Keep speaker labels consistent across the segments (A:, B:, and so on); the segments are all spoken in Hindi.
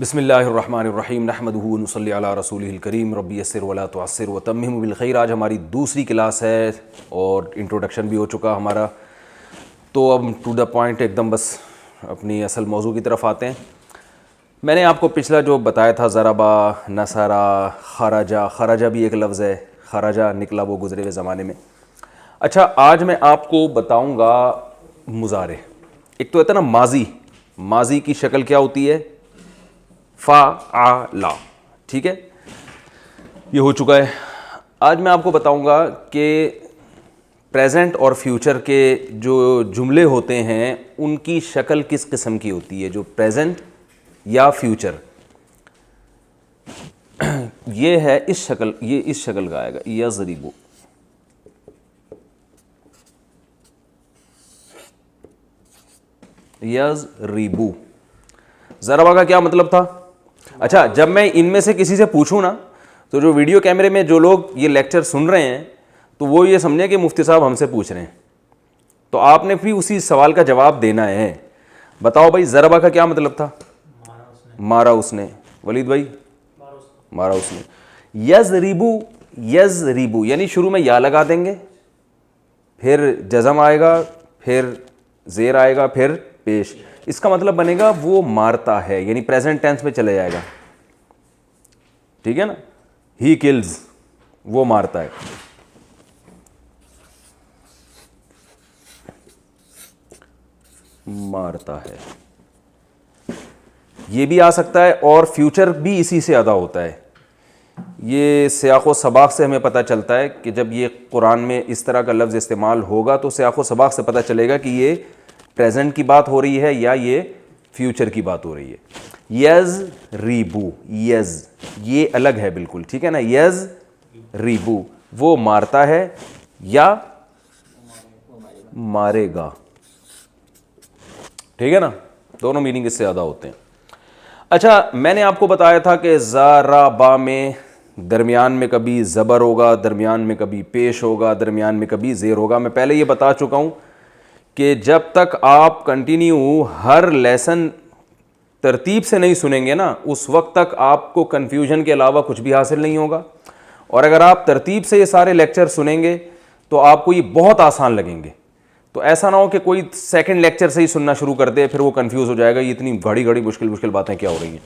A: बिस्मिल्लाहिर्रहमानिर्रहीम नहमदुहु व नुसल्ली अला रसूलिहिल करीम रब्बी यस्सिर वला तुअस्सिर व तम्मिम बिल खैर। आज हमारी दूसरी क्लास है और इंट्रोडक्शन भी हो चुका हमारा, तो अब टू द पॉइंट एकदम बस अपनी असल मौजू की तरफ आते हैं। मैंने आपको पिछला जो बताया था ज़रबा, नसरा, खराजा, खराजा भी एक लफ्ज़ है, खराजा निकला वो गुज़रे हुए ज़माने में। अच्छा, आज मैं आपको बताऊँगा मुज़ारे। एक तो होता है ना माजी, माजी की शक्ल क्या होती है, फ़अला, ठीक है, ये हो चुका है। आज मैं आपको बताऊंगा कि प्रेजेंट और फ्यूचर के जो जुमले होते हैं उनकी शक्ल किस किस्म की होती है, जो प्रेजेंट या फ्यूचर। ये है इस शक्ल, ये इस शक्ल का आएगा, यज़रिबु, यज़रिबु। ज़रबा का क्या मतलब था? अच्छा, जब मैं इनमें से किसी से पूछूं ना, तो जो वीडियो कैमरे में जो लोग ये लेक्चर सुन रहे हैं तो वो ये समझे कि मुफ्ती साहब हमसे पूछ रहे हैं, तो आपने भी उसी सवाल का जवाब देना है। बताओ भाई, ज़रबा का क्या मतलब था? मारा उसने। वलीद भाई, मारा उसने। यज़रिबु, यज़रिबु यानी शुरू में या लगा देंगे, फिर जज़म आएगा, फिर ज़ेर आएगा, फिर पेश। इसका मतलब बनेगा वो मारता है, यानी प्रेजेंट टेंस में चले जाएगा, ठीक है ना। ही किल्स, वो मारता है। मारता है, ये भी आ सकता है, और फ्यूचर भी इसी से अदा होता है। ये सियाक़ो सबाक़ से हमें पता चलता है कि जब ये कुरान में इस तरह का लफ्ज़ इस्तेमाल होगा तो सियाक़ो सबाक़ से पता चलेगा कि ये प्रेजेंट की बात हो रही है या ये फ्यूचर की बात हो रही है। यज़रिबु, यज़ ये अलग है बिल्कुल, ठीक है ना। यज़रिबु वो मारता है या मारेगा, ठीक है ना, दोनों मीनिंग इससे ज़्यादा होते हैं। अच्छा, मैंने आपको बताया था कि ज़रबा में दरमियान में कभी ज़बर होगा, दरमियान में कभी पेश होगा, दरमियान में कभी ज़ेर होगा। मैं पहले ये बता चुका हूँ कि जब तक आप कंटिन्यू हर लेसन तरतीब से नहीं सुनेंगे ना, उस वक्त तक आपको कन्फ्यूजन के अलावा कुछ भी हासिल नहीं होगा। और अगर आप तरतीब से ये सारे लेक्चर सुनेंगे तो आपको ये बहुत आसान लगेंगे। तो ऐसा ना हो कि कोई सेकंड लेक्चर से ही सुनना शुरू कर दे, फिर वो कंफ्यूज हो जाएगा, ये इतनी घड़ी घड़ी मुश्किल मुश्किल बातें क्या हो रही हैं।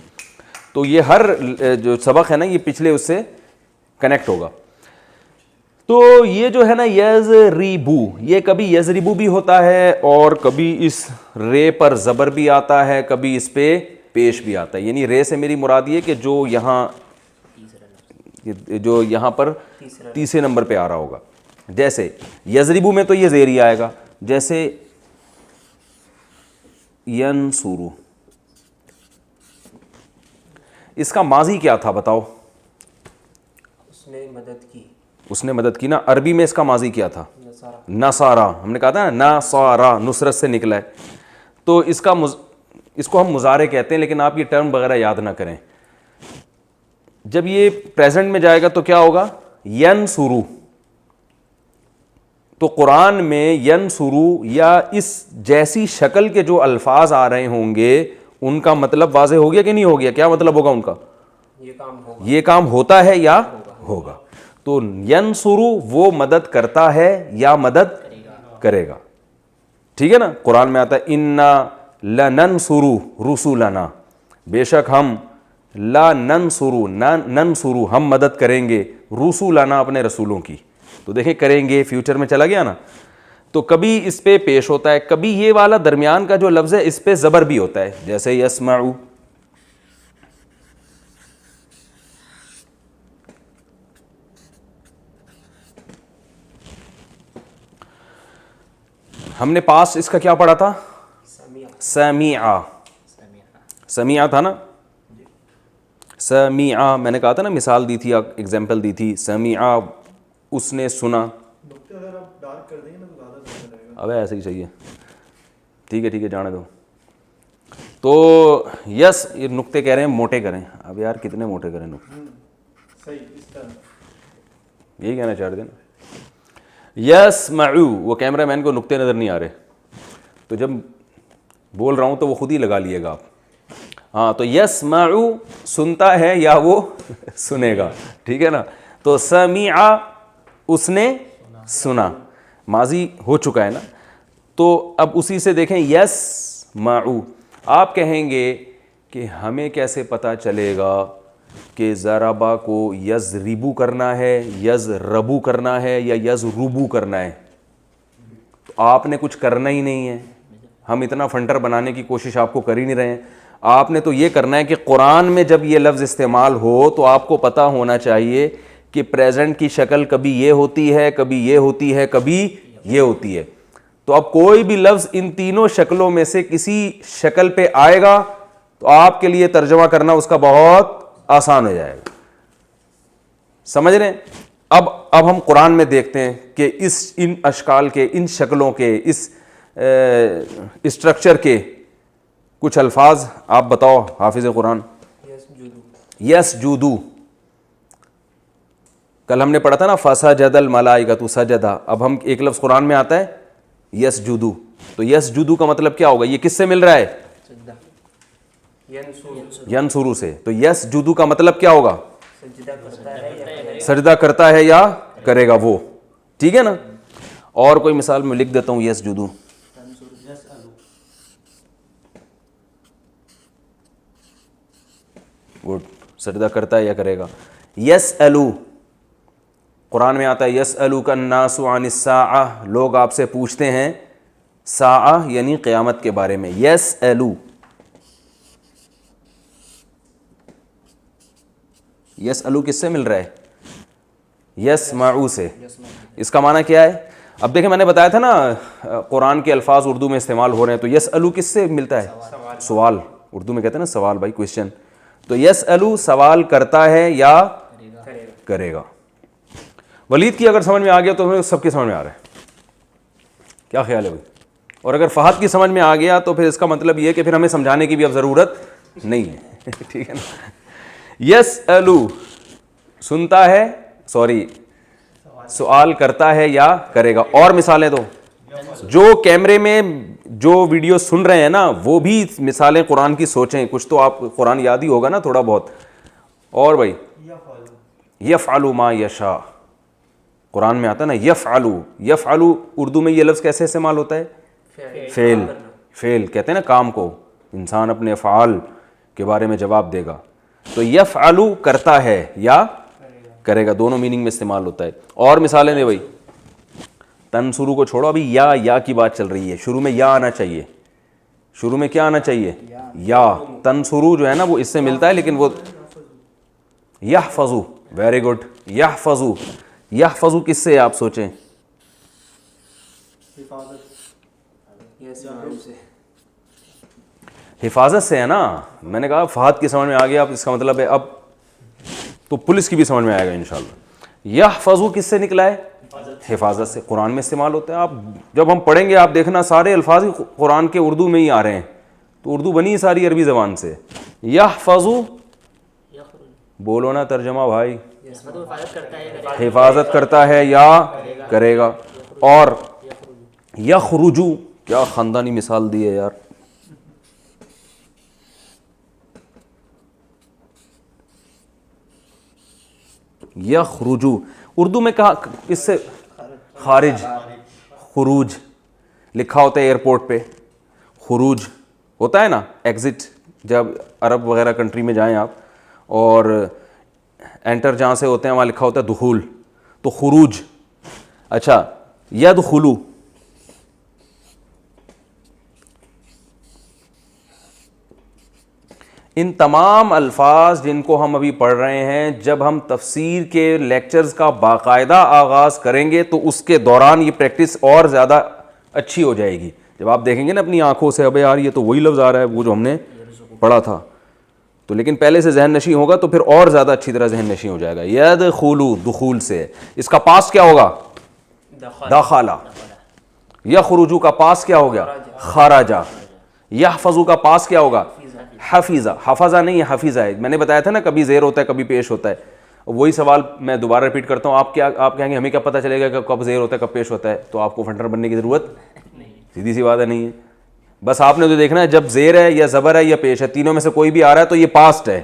A: तो ये हर जो सबक है ना, ये पिछले उससे कनेक्ट होगा। तो ये जो है ना यज़रिबु, ये कभी यज़रिबु भी होता है और कभी इस रे पर ज़बर भी आता है, कभी इस पे पेश भी आता है। यानी रे से मेरी मुराद ये कि जो यहाँ पर तीसरे नंबर पे आ रहा होगा। जैसे यज़रिबु में तो ये ज़ेर ही आएगा, जैसे यनसुरु, इसका माजी क्या था बताओ?
B: उसने मदद की,
A: उसने मदद की ना। अरबी में इसका माजी क्या था? नसारा। हमने कहा था ना, नसारा नुसरत से निकला है। तो इसको हम मुजारे कहते हैं, लेकिन आप ये टर्म वगैरह याद ना करें। जब ये प्रेजेंट में जाएगा तो क्या होगा? यनसुरु। तो कुरान में यनसुरु या इस जैसी शक्ल के जो अल्फाज आ रहे होंगे उनका मतलब वाज़ेह हो गया कि नहीं हो गया? क्या मतलब होगा उनका? ये काम होता है या होगा। तो यनसुरु वो मदद करता है या मदद करेगा, ठीक है ना। कुरान में आता है इन्ना लनंसुरु रुसुलना, बेशक हम ला नंसुरु, नंसुरु हम मदद करेंगे, रुसुलना अपने रसूलों की। तो देखें, करेंगे फ्यूचर में चला गया ना। तो कभी इस पे पेश होता है, कभी ये वाला दरमियान का जो लफ्ज़ है इस पे ज़बर भी होता है, जैसे यस्माउ। हमने पास इसका क्या पढ़ा था? समीआ, समीआ था ना। समीआ मैंने कहा था ना, मिसाल दी थी, एग्जाम्पल दी थी। समीआ उसने सुना।
B: अगर आप डार्क कर देंगे ना तो ज़्यादा अच्छा रहेगा।
A: अब ऐसे ही चाहिए, ठीक है ठीक है, जाने दो। तो यस, ये नुक्ते कह रहे हैं मोटे करें। अब यार कितने मोटे करें नुक्ते?
B: सही, इस तरह
A: यही कहना चाह रहे थे ना। यस्मऊ, वो कैमरा मैन को नुक्ते नज़र नहीं आ रहे, तो जब बोल रहा हूँ तो वो खुद ही लगा लिएगा आप। हाँ, तो यस्माउ सुनता है या वो सुनेगा, ठीक है ना। तो समीआ उसने सुना, माजी हो चुका है ना। तो अब उसी से देखें यस्माउ, आप कहेंगे कि हमें कैसे पता चलेगा कि ज़राबा को यज़रिबू करना है, यज़रबू करना है या यज़रुबू करना है। तो आपने कुछ करना ही नहीं है, हम इतना फंटर बनाने की कोशिश आपको कर ही नहीं रहे हैं। आपने तो ये करना है कि कुरान में जब ये लफ्ज़ इस्तेमाल हो तो आपको पता होना चाहिए कि प्रेजेंट की शक्ल कभी ये होती है, कभी ये होती है, कभी ये होती है। तो अब कोई भी लफ्ज़ इन तीनों शक्लों में से किसी शक्ल पे आएगा तो आपके लिए तर्जमा करना उसका बहुत आसान हो जाएगा। समझ रहे हैं? अब हम कुरान में देखते हैं कि इन अशकाल के, इन शक्लों के, इस स्ट्रक्चर के कुछ अल्फाज आप बताओ हाफिज़ कुरान। यसजुदू, कल हमने पढ़ा था ना फसजदल मलाइकतु सजदा। अब हम एक लफ्ज़ कुरान में आता है यसजुदू, तो यसजुदू का मतलब क्या होगा? ये किससे मिल रहा है? यनसुरू से। तो यसजुदू का मतलब क्या होगा? सजदा करता है या करेगा वो, ठीक है ना। और कोई मिसाल में लिख देता हूं यसजुदू। गुड, सजदा करता है या करेगा। यसअलू, कुरान में आता है यसअलू का नासु अनिस्साअ, लोग आपसे पूछते हैं साआ यानी क़यामत के बारे में। यसअलू, यसअलू किससे मिल रहा है? यसमाउ से। इसका माना क्या है? अब देखें, मैंने बताया था ना कुरान के अल्फाज उर्दू में इस्तेमाल हो रहे हैं, तो यसअलू किससे मिलता है? सवाल, उर्दू में कहते हैं ना सवाल, भाई क्वेश्चन। तो यसअलू सवाल करता है या करेगा। वलीद की अगर समझ में आ गया तो हमें सबकी समझ में आ रहा है, क्या ख्याल है भाई? और अगर फहद की समझ में आ गया तो फिर इसका मतलब ये है कि फिर हमें समझाने की भी अब ज़रूरत नहीं है ठीक है ना। यसअलू सुनता है, सॉरी सवाल करता है या करेगा। और मिसालें दो, जो कैमरे में जो वीडियो सुन रहे हैं ना वो भी मिसालें कुरान की सोचें, कुछ तो आप कुरान याद ही होगा ना थोड़ा बहुत। और भाई यफ़अलु मा यशा, कुरान में आता है ना यफ़अलु। यफ़अलु उर्दू में ये लफ्ज़ कैसे इस्तेमाल होता है? फेल। फेल कहते हैं ना काम को, इंसान अपने अफ़आल के बारे में जवाब देगा। तो यफ़अलु करता है या करेगा, दोनों मीनिंग में इस्तेमाल होता है। और मिसालें दे भाई। तनसुरू को छोड़ो, अभी या की बात चल रही है। शुरू में या आना चाहिए, शुरू में क्या आना चाहिए? या। तनसुरू जो है ना वो इससे मिलता है, लेकिन वो यहफ़ज़ु, वेरी गुड। यहफ़ज़ु, यहफ़ज़ु किससे आप सोचें? हिफाजत से है ना। मैंने कहा फहद की समझ में आ गया, अब इसका मतलब है अब तो पुलिस की भी समझ में आएगा इंशाल्लाह। यहफ़ज़ु किससे निकला है? हिफाजत से। कुरान में इस्तेमाल होता है। आप जब हम पढ़ेंगे आप देखना सारे अल्फाज ही कुरान के उर्दू में ही आ रहे हैं, तो उर्दू बनी सारी अरबी ज़बान से। यहफ़ज़ु बोलो ना तर्जमा भाई। हिफाजत करता है या करेगा। और यख़रुजु, क्या ख़ानदानी मिसाल दी है यार। यख़रुजु उर्दू में कहा इससे खारिज, खुरूज लिखा होता है एयरपोर्ट पे, खुरूज होता है ना एग्ज़िट। जब अरब वगैरह कंट्री में जाएं आप और एंटर जहाँ से होते हैं वहाँ लिखा होता है दुखूल, तो खुरूज। अच्छा, यदखुलू, इन तमाम अल्फाज जिनको हम अभी पढ़ रहे हैं, जब हम तफसीर के लेक्चर्स का बाकायदा आगाज़ करेंगे तो उसके दौरान ये प्रैक्टिस और ज़्यादा अच्छी हो जाएगी। जब आप देखेंगे ना अपनी आंखों से, अबे यार ये तो वही लफ्ज़ आ रहा है वो जो हमने पढ़ा था, तो लेकिन पहले से जहन नशी होगा तो फिर और ज़्यादा अच्छी तरह जहन नशी हो जाएगा। यदखुलू दुखूल से, इसका पास क्या होगा? दाखला। यख़रुजू का पास क्या हो गया? खराजा। यहफ़ज़ु का पास क्या होगा? हफीज़ा। हफाजा नहीं है, हफीज़ा है। मैंने बताया था ना कभी ज़ेर होता है कभी पेश होता है। वही सवाल मैं दोबारा रिपीट करता हूँ। आप कहेंगे हमें क्या पता चलेगा कि कब ज़ेर होता है कब पेश होता है? तो आपको फंटर बनने की ज़रूरत सीधी सी बात है नहीं है। बस आपने तो देखना है जब जेर है या जबर है या पेश है, तीनों में से कोई भी आ रहा है तो ये पास्ट है।